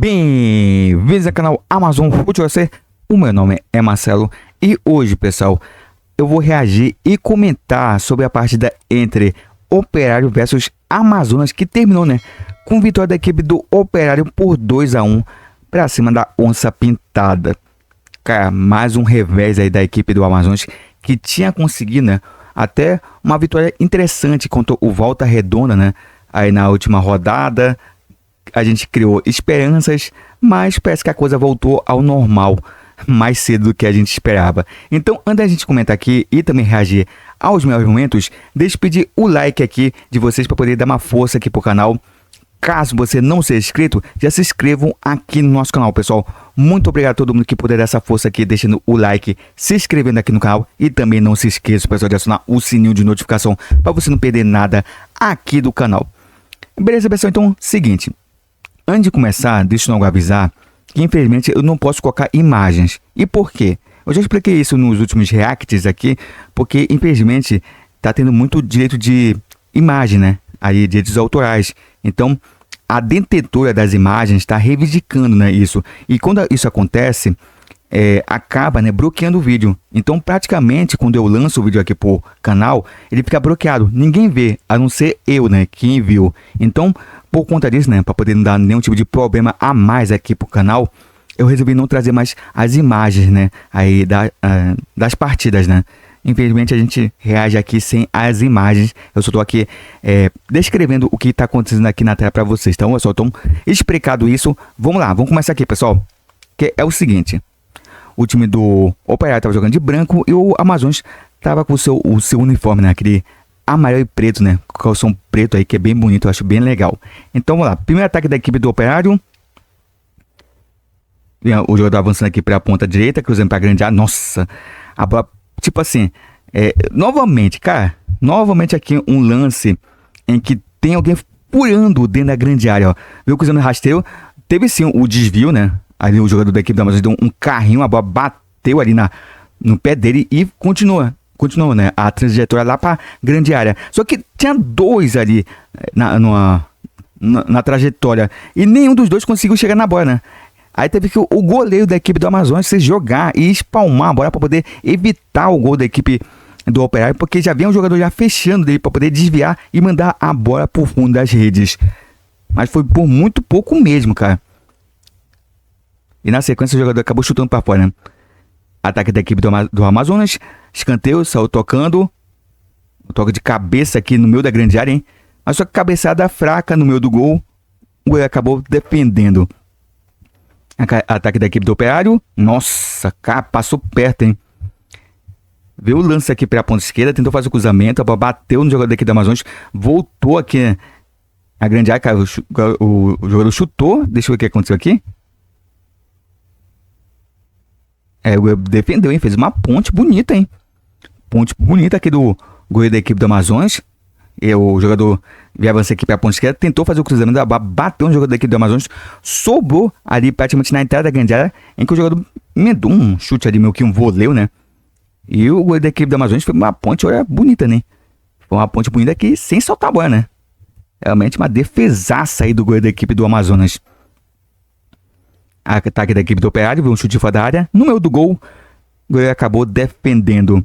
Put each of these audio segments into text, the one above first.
Bem-vindos ao canal Amazon Futebol FC. O meu nome é Marcelo e hoje, pessoal, eu vou reagir e comentar sobre a partida entre Operário versus Amazonas, que terminou, com vitória da equipe do Operário por 2-1 para cima da Onça Pintada. Cara, mais um revés aí da equipe do Amazonas, que tinha conseguido, até uma vitória interessante contra o Volta Redonda, aí na última rodada. A gente criou esperanças, mas parece que a coisa voltou ao normal mais cedo do que a gente esperava. Então, antes da gente comentar aqui e também reagir aos meus argumentos, deixa eu pedir o like aqui de vocês para poder dar uma força aqui pro canal. Caso você não seja inscrito, já se inscrevam aqui no nosso canal, pessoal. Muito obrigado a todo mundo que puder dar essa força aqui, deixando o like, se inscrevendo aqui no canal. E também não se esqueça, pessoal, de acionar o sininho de notificação para você não perder nada aqui do canal. Beleza, pessoal? Então, seguinte. Antes de começar, deixa eu logo avisar que infelizmente eu não posso colocar imagens. E por quê? Eu já expliquei isso nos últimos reacts aqui, porque infelizmente tá tendo muito direito de imagem, aí direitos autorais. Então, a detentora das imagens está reivindicando, isso. E quando isso acontece, acaba, bloqueando o vídeo. Então, praticamente, quando eu lanço o vídeo aqui pro canal, ele fica bloqueado. Ninguém vê, a não ser eu, que enviou. Então, por conta disso, para poder não dar nenhum tipo de problema a mais aqui pro canal, eu resolvi não trazer mais as imagens, aí das partidas, Infelizmente, a gente reage aqui sem as imagens. Eu só tô aqui descrevendo o que está acontecendo aqui na tela para vocês. Então, eu só tô explicado isso. Vamos lá, vamos começar aqui, pessoal. Que é o seguinte. O time do Operário estava jogando de branco e o Amazonas estava com o seu uniforme, aquele amarelo e preto, com calção preto aí, que é bem bonito, eu acho bem legal. Então vamos lá, primeiro ataque da equipe do Operário. O jogador avançando aqui para a ponta direita, cruzando para a grande área. Nossa, a bola, tipo assim, novamente, cara, novamente aqui um lance em que tem alguém furando dentro da grande área, ó. Viu, cruzando rasteiro, teve sim o desvio, Ali o jogador da equipe da Amazonas deu um carrinho, a bola bateu ali no pé dele e continuou, a trajetória lá para grande área. Só que tinha dois ali na trajetória e nenhum dos dois conseguiu chegar na bola, Aí teve que o goleiro da equipe do Amazonas se jogar e espalmar a bola para poder evitar o gol da equipe do Operário, porque já vinha um jogador já fechando dele para poder desviar e mandar a bola pro fundo das redes. Mas foi por muito pouco mesmo, cara. E na sequência o jogador acabou chutando para fora, Ataque da equipe do Amazonas. Escanteio, saiu tocando. Toque de cabeça aqui no meio da grande área, hein? Mas só que cabeçada fraca no meio do gol. O goleiro acabou defendendo. Ataque da equipe do Operário. Nossa, cara, passou perto, hein? Veio o lance aqui para a ponta esquerda. Tentou fazer o cruzamento. A bola bateu no jogador da equipe do Amazonas. Voltou aqui a grande área. Cara, o jogador chutou. Deixa eu ver o que aconteceu aqui. O defendeu, hein? Fez uma ponte bonita, hein? Ponte bonita aqui do goleiro da equipe do Amazonas. E o jogador avança aqui para a ponte esquerda. Tentou fazer o cruzamento da bola. Bateu no jogador da equipe do Amazonas. Sobrou ali praticamente na entrada da grande área. Em que o jogador emendou um chute ali, meio que um voleio, E o goleiro da equipe do Amazonas foi uma ponte, olha, bonita, Foi uma ponte bonita aqui sem soltar a bola, Realmente uma defesaça aí do goleiro da equipe do Amazonas. Ataque da equipe do Operário, veio um chute fora da área. No meio do gol, o goleiro acabou defendendo.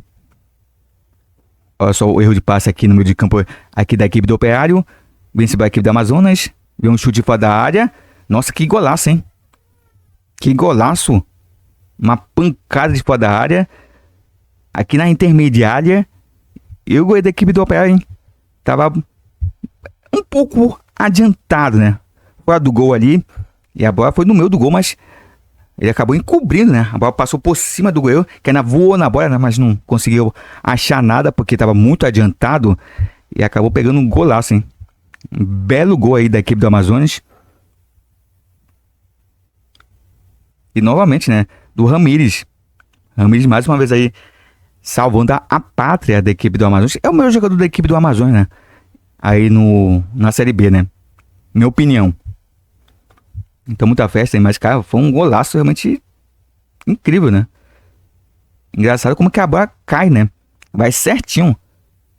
Olha só o erro de passe aqui no meio de campo aqui da equipe do Operário. Venceu a equipe do Amazonas. Veio um chute fora da área. Nossa, que golaço, hein? Que golaço. Uma pancada de fora da área. Aqui na intermediária. E o goleiro da equipe do Operário, hein? Tava um pouco adiantado, Fora do gol ali. E a bola foi no meio do gol, mas ele acabou encobrindo, A bola passou por cima do goleiro, que ainda voou na bola, mas não conseguiu achar nada, porque estava muito adiantado. E acabou pegando um golaço, hein? Um belo gol aí da equipe do Amazonas. E novamente, do Ramires. Ramires mais uma vez aí, salvando a pátria da equipe do Amazonas. É o melhor jogador da equipe do Amazonas, Aí na Série B, Minha opinião. Então, muita festa aí, mas, cara, foi um golaço realmente incrível, Engraçado como que a bola cai, Vai certinho.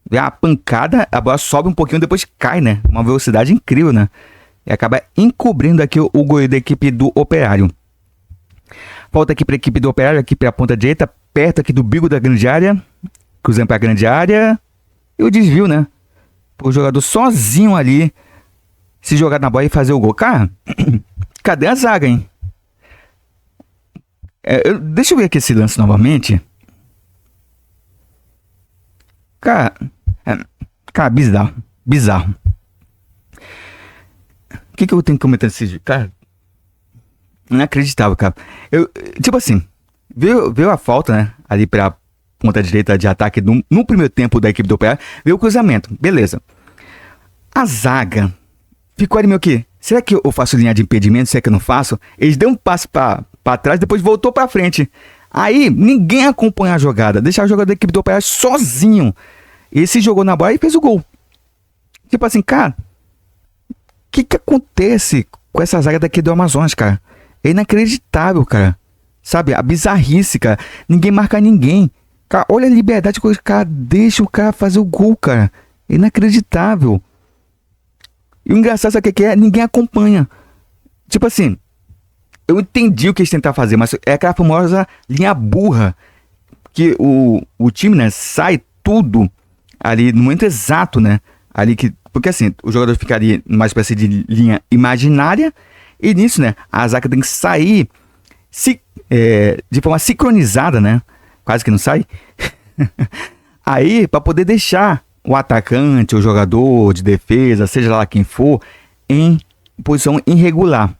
Vê a pancada, a bola sobe um pouquinho, depois cai, uma velocidade incrível, e acaba encobrindo aqui o goleiro da equipe do Operário. Falta aqui para a equipe do Operário, aqui para a ponta direita, perto aqui do bico da grande área. Cruzando para a grande área. E o desvio, né? O jogador sozinho ali se jogar na bola e fazer o gol. Cara, cadê a zaga, hein? Deixa eu ver aqui esse lance novamente. Cara, bizarro. Bizarro. O que eu tenho que comentar nesse vídeo? Cara, inacreditável, cara. Tipo assim, veio a falta, né? Ali pra ponta direita de ataque no primeiro tempo da equipe do Operário. Veio o cruzamento. Beleza. A zaga ficou ali meio que... Será que eu faço linha de impedimento? Será que eu não faço? Eles deu um passo pra trás, depois voltou pra frente. Aí, ninguém acompanha a jogada. Deixaram o jogador da equipe do Operário sozinho. Ele se jogou na bola e fez o gol. Tipo assim, cara... O que acontece com essa zaga daqui do Amazonas, cara? É inacreditável, cara. Sabe? A bizarrice, cara. Ninguém marca ninguém. Cara, olha a liberdade que o cara deixa o cara fazer o gol, cara. É inacreditável. E o engraçado, sabe o que é? Ninguém acompanha. Tipo assim, eu entendi o que eles tentaram fazer, mas é aquela famosa linha burra. Que o time, né, sai tudo ali no momento exato, né? Ali que... Porque assim, o jogador ficaria numa espécie de linha imaginária. E nisso, né, a zaga tem que sair de forma sincronizada, né? Quase que não sai. Aí, para poder deixar o atacante, o jogador de defesa, seja lá quem for, em posição irregular.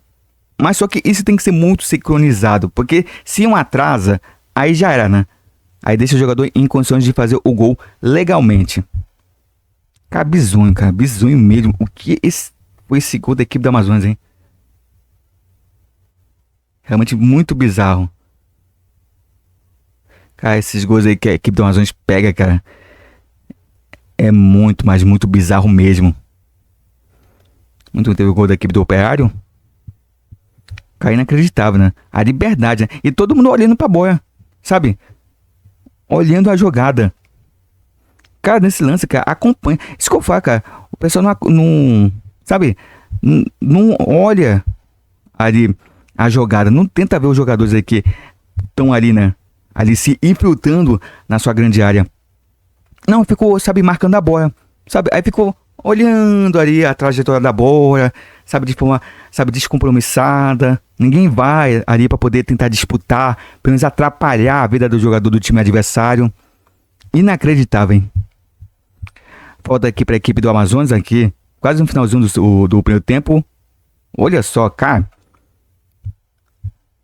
Mas só que isso tem que ser muito sincronizado, porque se um atrasa, aí já era, né? Aí deixa o jogador em condições de fazer o gol legalmente. Cara, bizonho mesmo. O que foi esse gol da equipe do Amazonas, hein? Realmente muito bizarro. Cara, esses gols aí que a equipe do Amazonas pega, cara, é muito, mas muito bizarro mesmo. Muito teve o gol da equipe do Operário. Cara, inacreditável, né? A liberdade, né? E todo mundo olhando pra boia, sabe? Olhando a jogada. Cara, nesse lance, cara, acompanha. Isso que eu falo, cara. O pessoal não sabe? Não olha ali a jogada. Não tenta ver os jogadores aí que estão ali, né? Ali se infiltrando na sua grande área. Não, ficou, sabe, marcando a bola. Sabe? Aí ficou olhando ali a trajetória da bola. Sabe, de forma, sabe, descompromissada. Ninguém vai ali pra poder tentar disputar. Pelo menos atrapalhar a vida do jogador do time adversário. Inacreditável, hein? Falta aqui para a equipe do Amazonas aqui, quase no finalzinho do primeiro tempo. Olha só, cara.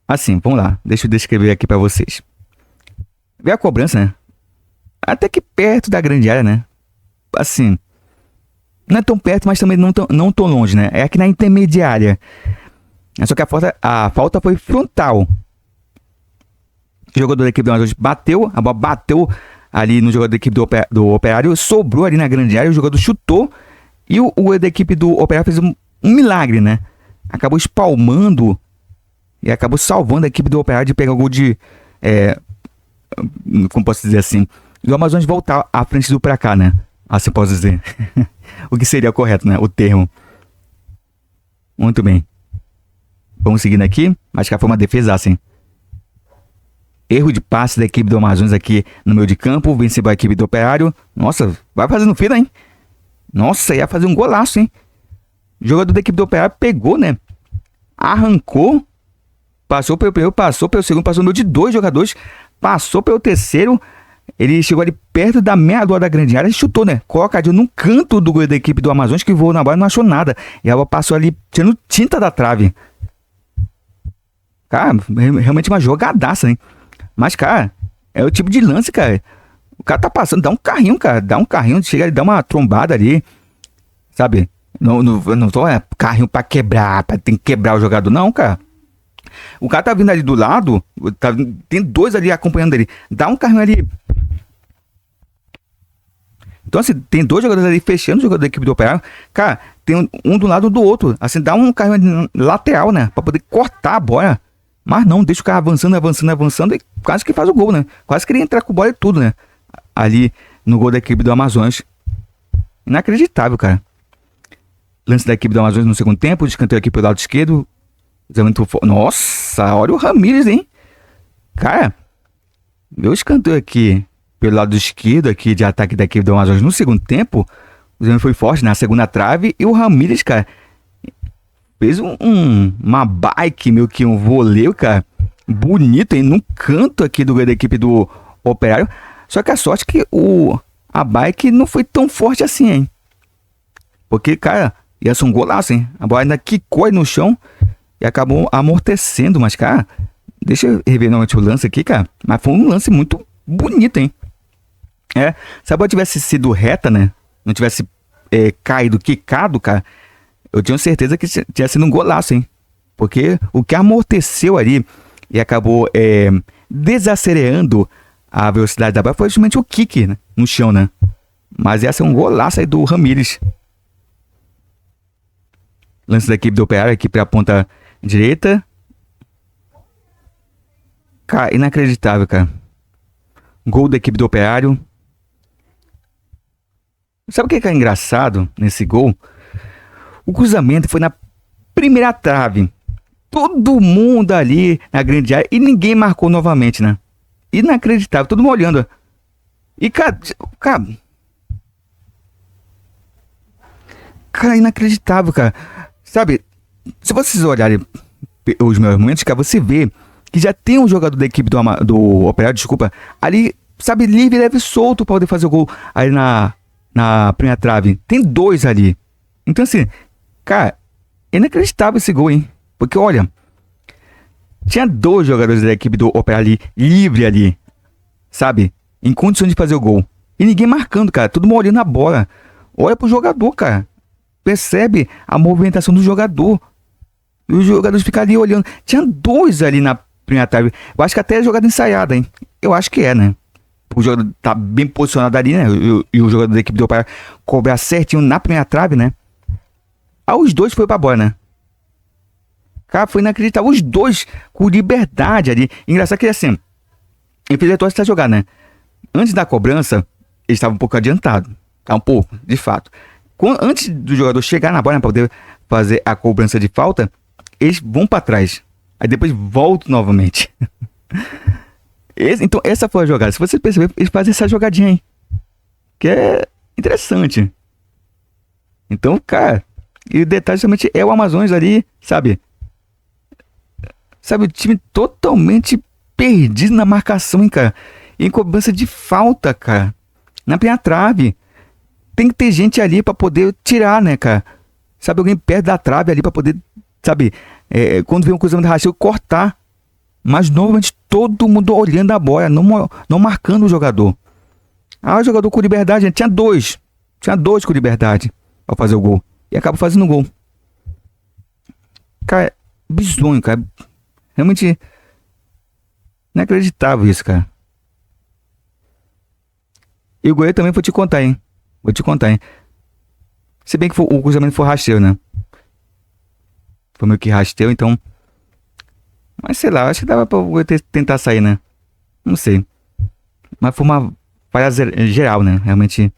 Assim, vamos lá. Deixa eu descrever aqui para vocês. Vê a cobrança, né? Até que perto da grande área, né? Assim, não é tão perto, mas também não tão longe, né? É aqui na intermediária. Só que a falta foi frontal. O jogador da equipe do Amazonas bateu, a bola bateu ali no jogador da equipe do Operário, sobrou ali na grande área, o jogador chutou e o da equipe do Operário fez um milagre, né? Acabou espalmando e acabou salvando a equipe do Operário de pegar o gol de... como posso dizer assim? E o Amazonas voltar à frente do pra cá, né? Assim posso dizer. O que seria correto, né? O termo. Muito bem. Vamos seguindo aqui. Acho que foi uma defesa assim. Erro de passe da equipe do Amazonas aqui no meio de campo. Venceu a equipe do Operário. Nossa, vai fazendo fila, hein? Nossa, ia fazer um golaço, hein? O jogador da equipe do Operário pegou, né? Arrancou. Passou pelo primeiro, passou pelo segundo, passou no meio de dois jogadores. Passou pelo terceiro. Ele chegou ali perto da meia-lua da grande área e chutou, né? Colocadinho num canto do goleiro da equipe do Amazonas que voou na bola e não achou nada. E ela passou ali tirando tinta da trave. Cara, realmente uma jogadaça, hein? Mas, cara, é o tipo de lance, cara. O cara tá passando, dá um carrinho, cara. Dá um carrinho, chega ali, dá uma trombada ali. Sabe? Não tô carrinho pra quebrar, tem que quebrar o jogador, não, cara. O cara tá vindo ali do lado, tem dois ali acompanhando ele. Dá um carrinho ali. Então, assim, tem dois jogadores ali fechando o jogador da equipe do Operário. Cara, tem um do lado do outro. Assim, dá um carrinho ali lateral, né? Pra poder cortar a bola. Mas não, deixa o cara avançando e quase que faz o gol, né? Quase que ele entrar com bola e tudo, né? Ali no gol da equipe do Amazonas. Inacreditável, cara. Lance da equipe do Amazonas no segundo tempo. Escanteio aqui pelo lado esquerdo. Nossa, olha o Ramírez, hein? Cara, meu escanteio aqui pelo lado esquerdo aqui de ataque da equipe do Amazonas no segundo tempo. O Zé foi forte na segunda trave. E o Ramírez, cara, fez uma bike, meio que um voleio, cara. Bonito, hein? No canto aqui da equipe do Operário. Só que a sorte é que a bike não foi tão forte assim, hein? Porque, cara, ia ser um golaço, hein? A bola ainda quicou aí no chão e acabou amortecendo. Mas, cara, deixa eu rever novamente o lance aqui, cara. Mas foi um lance muito bonito, hein? Se a bola tivesse sido reta, né? Não tivesse caído, quicado, cara, eu tinha certeza que tinha sido um golaço, hein? Porque o que amorteceu ali e acabou desacelerando a velocidade da bola foi justamente o kick, né? No chão, né? Mas ia ser um golaço aí do Ramírez. Lance da equipe do Operário aqui para a ponta direita. Cara, inacreditável, cara. Gol da equipe do Operário. Sabe o que é engraçado nesse gol? O cruzamento foi na primeira trave. Todo mundo ali na grande área e ninguém marcou novamente, né? Inacreditável, todo mundo olhando. E cara, inacreditável, cara. Sabe, se vocês olharem os meus momentos, cara, você vê que já tem um jogador da equipe do Operário, desculpa, ali, sabe, livre, leve, solto para poder fazer o gol aí na primeira trave. Tem dois ali. Então assim, cara, é inacreditável esse gol, hein? Porque olha, tinha dois jogadores da equipe do Operário ali, livre ali, sabe, em condições de fazer o gol. E ninguém marcando, cara, todo mundo olhando a bola. Olha pro jogador, cara. Percebe a movimentação do jogador. E os jogadores ficam ali olhando. Tinha dois ali na primeira trave. Eu acho que até é jogada ensaiada, hein? Eu acho que é, né? O jogador tá bem posicionado ali, né? E o jogador da equipe do Operário cobrar certinho na primeira trave, né? Aí os dois foi pra bola, né? Cara, foi inacreditável. Os dois com liberdade ali. Engraçado que assim, ele fez a torcida jogar, né? Antes da cobrança, ele estava um pouco adiantado. Tá um pouco, de fato. Antes do jogador chegar na bola, né, para poder fazer a cobrança de falta, eles vão para trás. Aí depois voltam novamente. Então, essa foi a jogada. Se você perceber, eles fazem essa jogadinha aí. Que é interessante. Então, cara, e o detalhe somente é o Amazonas ali, sabe? Sabe, o time totalmente perdido na marcação, hein, cara? Em cobrança de falta, cara. Na primeira trave. Tem que ter gente ali pra poder tirar, né, cara? Sabe, alguém perto da trave ali pra poder, sabe, quando vem um cruzamento rasteiro, cortar. Mas, novamente, todo mundo olhando a bola, não marcando o jogador. Ah, o jogador com liberdade, tinha dois. Tinha dois com liberdade pra fazer o gol. E acaba fazendo o gol. Cara, bizonho, cara. Realmente inacreditável isso, cara. E o goleiro também vou te contar, hein? Vou te contar, hein? Se bem que o cruzamento foi rasteiro, né? Foi meio que rasteiro, então... Mas sei lá, acho que dava pra tentar sair, né? Não sei. Mas foi uma falha geral, né? Realmente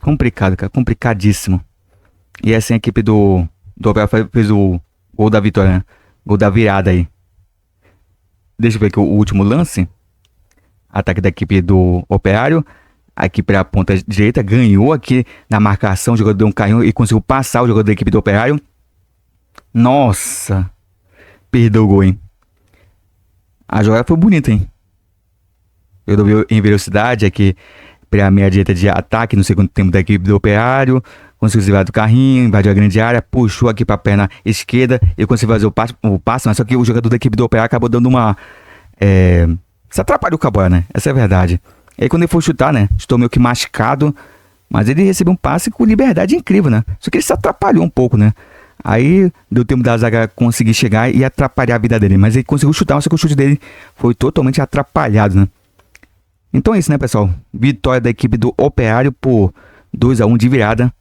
complicado, cara. Complicadíssimo. E assim a equipe do Operário fez o gol da vitória, né? Gol da virada aí. Deixa eu ver aqui o último lance. Ataque da equipe do Operário. A equipe da ponta direita ganhou aqui na marcação. O jogador deu um carrinho e conseguiu passar o jogador da equipe do Operário. Nossa. Perdeu o gol, hein? A jogada foi bonita, hein? Eu dou em velocidade aqui para a meia direita de ataque no segundo tempo da equipe do Operário. Conseguiu se livrar do carrinho, invadiu a grande área, puxou aqui para a perna esquerda e conseguiu fazer o passe, mas só que o jogador da equipe do Operário acabou dando uma... se atrapalhou com a bola, né? Essa é a verdade. E aí quando ele foi chutar, né? Estou meio que machucado, mas ele recebeu um passe com liberdade incrível, né? Só que ele se atrapalhou um pouco, né? Aí deu tempo da zaga conseguir chegar e atrapalhar a vida dele. Mas ele conseguiu chutar, mas só que o chute dele foi totalmente atrapalhado, né? Então é isso, né, pessoal? Vitória da equipe do Operário por 2-1 de virada.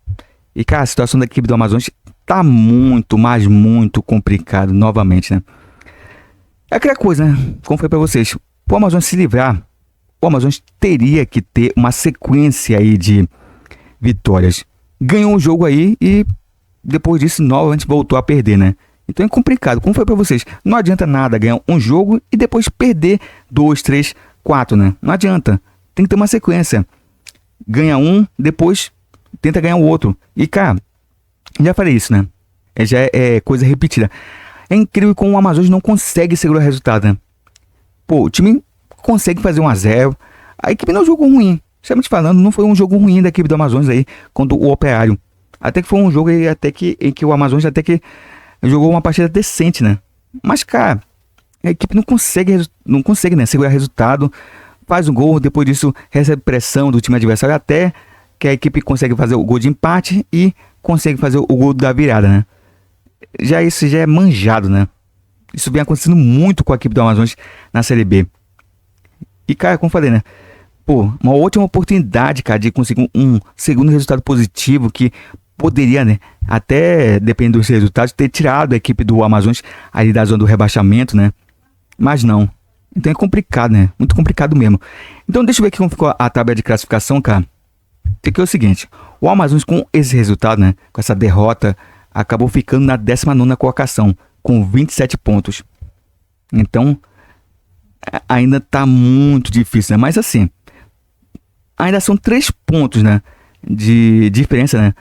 E, cara, a situação da equipe do Amazonas tá muito, mas muito complicado novamente, né? É aquela coisa, né? Como foi pra vocês. Pro Amazonas se livrar, o Amazonas teria que ter uma sequência aí de vitórias. Ganhou um jogo aí e depois disso, novamente voltou a perder, né? Então é complicado. Como foi para vocês? Não adianta nada ganhar um jogo e depois perder 2, 3, 4, né? Não adianta. Tem que ter uma sequência. Ganha um, depois tenta ganhar o outro. E, cara, já falei isso, né? Já é coisa repetida. É incrível como o Amazonas não consegue segurar o resultado, né? Pô, o time consegue fazer 1-0. A equipe não jogou ruim. Sinceramente falando, não foi um jogo ruim da equipe do Amazonas aí contra o Operário. Até que foi um jogo aí em que o Amazonas até que jogou uma partida decente, né? Mas, cara, a equipe não consegue, né, segurar resultado. Faz um gol, depois disso recebe pressão do time adversário até que a equipe consegue fazer o gol de empate e consegue fazer o gol da virada, né? Isso já é manjado, né? Isso vem acontecendo muito com a equipe do Amazonas na Série B. E, cara, como eu falei, né? Pô, uma ótima oportunidade, cara, de conseguir um segundo resultado positivo que poderia, né? Até, dependendo dos resultados, ter tirado a equipe do Amazonas ali da zona do rebaixamento, né? Mas não. Então é complicado, né? Muito complicado mesmo. Então deixa eu ver aqui como ficou a tabela de classificação, cara. Aqui é o seguinte. O Amazonas com esse resultado, né? Com essa derrota, acabou ficando na 19ª colocação, com 27 pontos. Então, ainda tá muito difícil, né? Mas assim, ainda são 3 pontos, né? De diferença, né?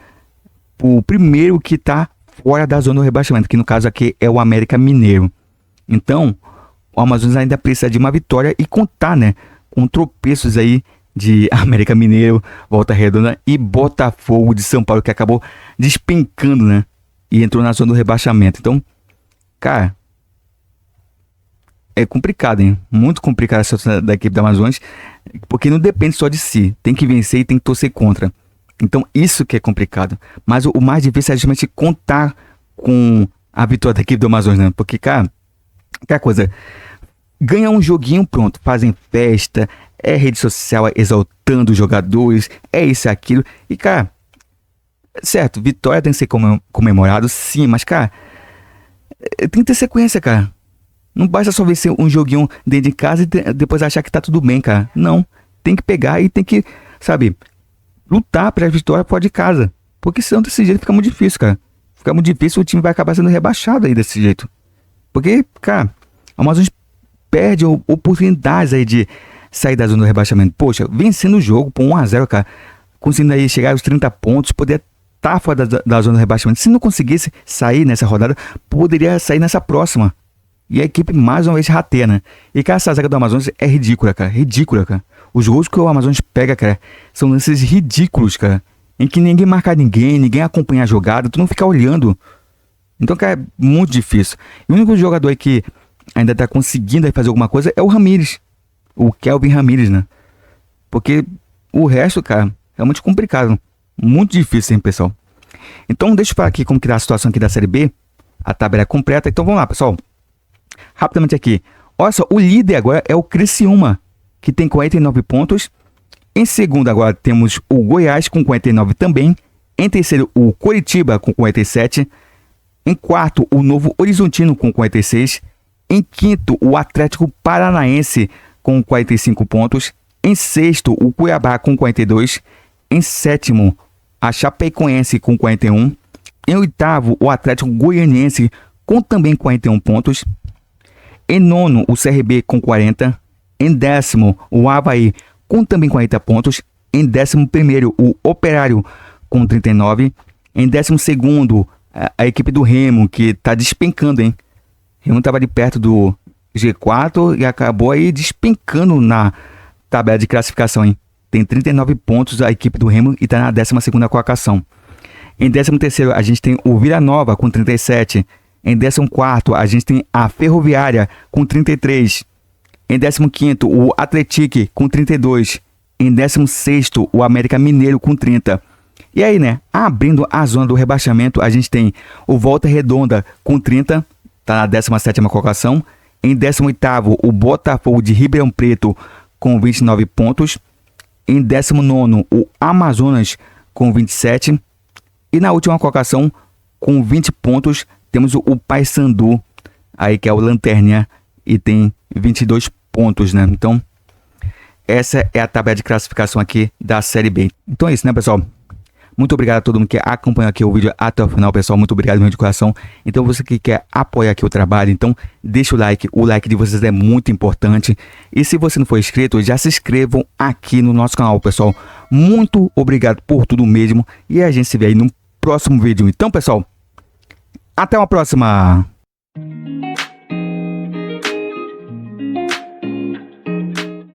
O primeiro que tá fora da zona do rebaixamento, que no caso aqui é o América Mineiro. Então, o Amazonas ainda precisa de uma vitória e contar, né? Com tropeços aí de América Mineiro, Volta Redonda e Botafogo de São Paulo, que acabou despencando, né? E entrou na zona do rebaixamento. Então, cara, é complicado, hein? Muito complicado a situação da equipe do Amazonas, porque não depende só de si. Tem que vencer e tem que torcer contra. Então, isso que é complicado. Mas o mais difícil é justamente contar com a vitória da equipe do Amazonas, né? Porque, cara, aquela coisa, ganha um joguinho, pronto, fazem festa, é rede social exaltando os jogadores, é isso e aquilo. E, cara, certo, vitória tem que ser comemorado, sim, mas, cara, tem que ter sequência, cara. Não basta só vencer um joguinho dentro de casa e depois achar que tá tudo bem, cara. Não, tem que pegar e tem que, sabe, lutar pra vitória fora de casa. Porque senão desse jeito fica muito difícil, cara. Fica muito difícil, o time vai acabar sendo rebaixado aí desse jeito. Porque, cara, a Amazonas perde oportunidades aí de sair da zona do rebaixamento. Poxa, vencendo o jogo por 1-0, cara, conseguindo aí chegar aos 30 pontos, poder estar fora da zona do rebaixamento. Se não conseguisse sair nessa rodada, poderia sair nessa próxima. E a equipe mais uma vez rateia, né? E, cara, essa zaga do Amazonas é ridícula, cara. Ridícula, cara. Os gols que o Amazonas pega, cara, são lances ridículos, cara. Em que ninguém marca ninguém acompanha a jogada, tu não fica olhando. Então, cara, é muito difícil. E o único jogador aí que ainda tá conseguindo aí fazer alguma coisa é o Ramírez. O Kelvin Ramírez, né? Porque o resto, cara, é muito complicado. Muito difícil, hein, pessoal? Então, deixa eu falar aqui como que tá a situação aqui da Série B. A tabela é completa. Então, vamos lá, pessoal. Rapidamente aqui. Olha só, o líder agora é o Criciúma, que tem 49 pontos. Em segundo agora temos o Goiás com 49 também. Em terceiro, o Coritiba com 47. Em quarto, o Novo Horizontino com 46. Em quinto, o Atlético Paranaense com 45 pontos. Em sexto, o Cuiabá com 42. Em sétimo, a Chapecoense com 41. Em oitavo, o Atlético Goianiense com também 41 pontos. Em nono, o CRB com 40. Em décimo, o Avaí com também 40 pontos. Em 11º, o Operário com 39. Em 12º, a equipe do Remo, que está despencando, hein? O Remo estava ali perto do G4 e acabou aí despencando na tabela de classificação, hein? Tem 39 pontos a equipe do Remo e está na 12ª colocação. Em 13º, a gente tem o Vila Nova com 37. Em 14º, a gente tem a Ferroviária com 33. Em 15º, o Atlético com 32. Em 16º, o América Mineiro com 30. E aí, né, abrindo a zona do rebaixamento, a gente tem o Volta Redonda com 30, tá na 17ª colocação. Em 18º, o Botafogo de Ribeirão Preto com 29 pontos. Em 19º, o Amazonas com 27. E na última colocação, com 20 pontos, temos o Paysandu, aí que é o Lanterninha, e tem 22 pontos, né? Então, essa é a tabela de classificação aqui da Série B. Então é isso, né, pessoal? Muito obrigado a todo mundo que acompanhou aqui o vídeo até o final, pessoal. Muito obrigado mesmo de coração. Então você que quer apoiar aqui o trabalho, então deixa o like de vocês é muito importante. E se você não for inscrito, já se inscrevam aqui no nosso canal, pessoal. Muito obrigado por tudo mesmo e a gente se vê aí no próximo vídeo. Então, pessoal, até uma próxima!